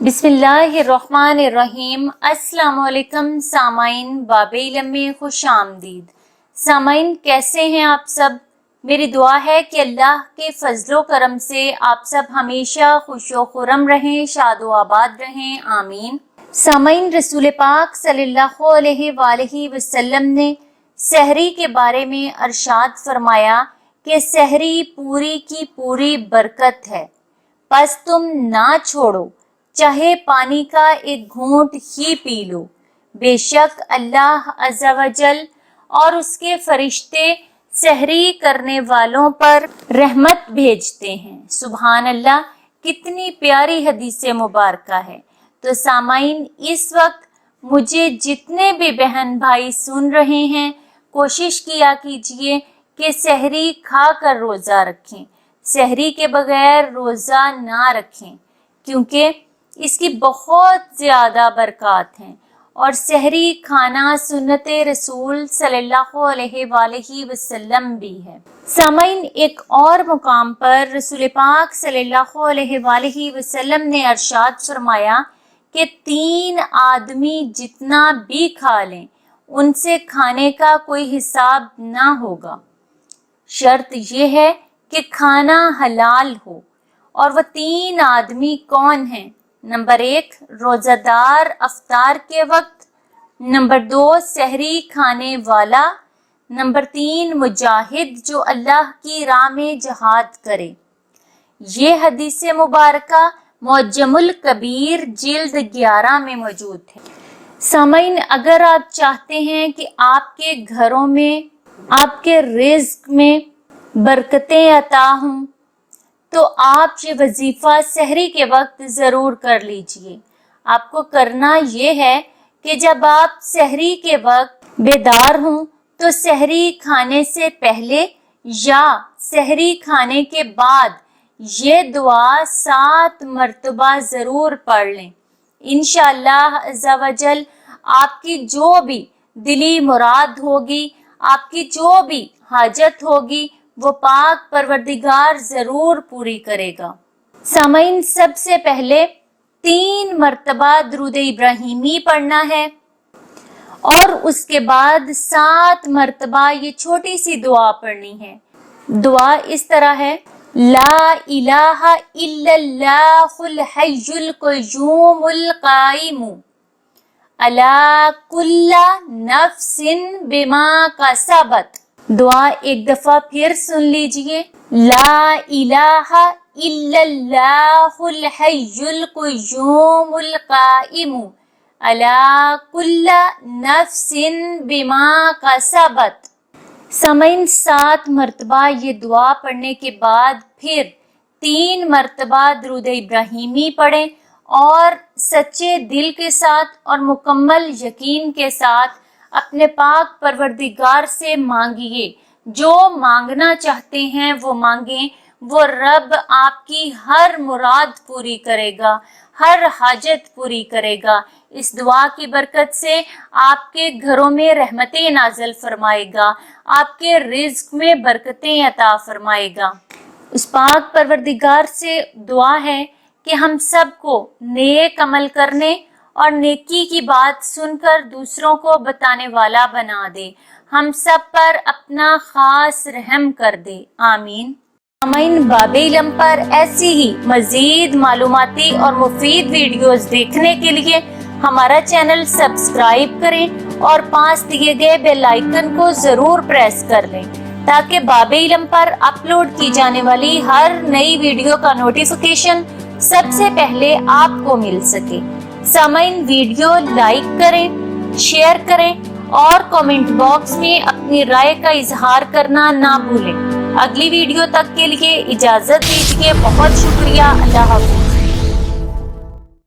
बिस्मिल्लाहिर्रहमानिर्रहीम। अस्सलाम वालेकुम सामाइन, बाब इल्म में खुश आमदीद। सामाइन, कैसे हैं आप सब? मेरी दुआ है कि अल्लाह के फजलो करम से आप सब हमेशा खुशो खुरम रहें, शादो आबाद रहें, आमीन। सामाइन, रसूल पाक सल्लल्लाहु अलैहि वसल्लम ने सहरी के बारे में अरशाद फरमाया कि सहरी पूरी की पूरी बरकत है, बस तुम ना छोड़ो, चाहे पानी का एक घूंट ही पी लो। बेशक अल्लाह अज़्ज़ा वजल और उसके फरिश्ते सहरी करने वालों पर रहमत भेजते हैं। सुभान अल्लाह, कितनी प्यारी हदीस मुबारका है। तो सामाइन, इस वक्त मुझे जितने भी बहन भाई सुन रहे हैं, कोशिश किया कीजिए कि सहरी खा कर रोज़ा रखें, सहरी के बगैर रोज़ा ना रखें, क्योंकि इसकी बहुत ज़्यादा बरकत हैं और सहरी खाना सुन्नत रसूल सल्लल्लाहु अलैहि वसल्लम भी है। सामाइन, एक और मुकाम पर रसूल पाक सल्लल्लाहु अलैहि वसल्लम ने अरशाद फरमाया कि 3 आदमी जितना भी खा लें, उनसे खाने का कोई हिसाब ना होगा। शर्त यह है कि खाना हलाल हो। और वह 3 आदमी कौन हैं? नंबर 1, रोज़ादार अफ्तार के वक्त। नंबर 2, सहरी खाने वाला। नंबर 3, मुजाहिद जो अल्लाह की राह में जहाद करे। ये हदीस मुबारका मुअज्जमुल कबीर जिल्द 11 में मौजूद है। सामाइन, अगर आप चाहते हैं कि आपके घरों में, आपके रिज़्क में बरकतें अता हों, तो आप ये वजीफा सहरी के वक्त ज़रूर कर लीजिए। आपको करना ये है कि जब आप सहरी के वक्त बेदार हों, तो सहरी खाने से पहले या सहरी खाने के बाद ये दुआ 7 मरतबा ज़रूर पढ़ लें। इंशाअल्लाह अज़्ज़ा वजल आपकी जो भी दिली मुराद होगी, आपकी जो भी हाजत होगी, वो पाक परवरदिगार जरूर पूरी करेगा। सामाइन, सबसे पहले 3 मरतबा दुरूद इब्राहिमी पढ़ना है और उसके बाद 7 मरतबा ये छोटी सी दुआ पढ़नी है। दुआ इस तरह है: ला इलाहा इल्लल्लाहुल हय्युल क़य्यूमुल क़ाइमु अला कुल्ला नफ्सिन बिमा कसबत। दुआ एक दफा फिर सुन लीजिए: ला इलाहा इल्लल्लाहुल हय्युल क़य्यूमुल क़ाइमु अला कुल्ला नफ्सिन बिमा कसबत। सामाइन, 7 मरतबा ये दुआ पढ़ने के बाद फिर 3 मरतबा दुरूद इब्राहिमी पढ़ें और सच्चे दिल के साथ और मुकम्मल यकीन के साथ अपने पाक परवरदिगार से मांगिए। जो मांगना चाहते हैं वो मांगें, वो रब आपकी हर मुराद पूरी करेगा, हर हाजत पूरी करेगा। इस दुआ की बरकत से आपके घरों में रहमतें नाज़िल फरमाएगा, आपके रिज़्क में बरकतें अता फरमाएगा। उस पाक परवरदिगार से दुआ है कि हम सबको नेक अमल करने और नेकी की बात सुनकर दूसरों को बताने वाला बना दे, हम सब पर अपना खास रहम कर दे, आमीन। सामाइन, बाब इल्म पर ऐसी ही मजीद मालूमाती और मुफीद वीडियोस देखने के लिए हमारा चैनल सब्सक्राइब करें और पास दिए गए बेल आइकन को जरूर प्रेस कर लें, ताकि बाब इल्म पर अपलोड की जाने वाली हर नई वीडियो का नोटिफिकेशन सबसे पहले आपको मिल सके। सामाइन, वीडियो लाइक करें, शेयर करें और कमेंट बॉक्स में अपनी राय का इजहार करना ना भूलें। अगली वीडियो तक के लिए इजाजत दीजिए। बहुत शुक्रिया। अल्लाह हाफ़िज़।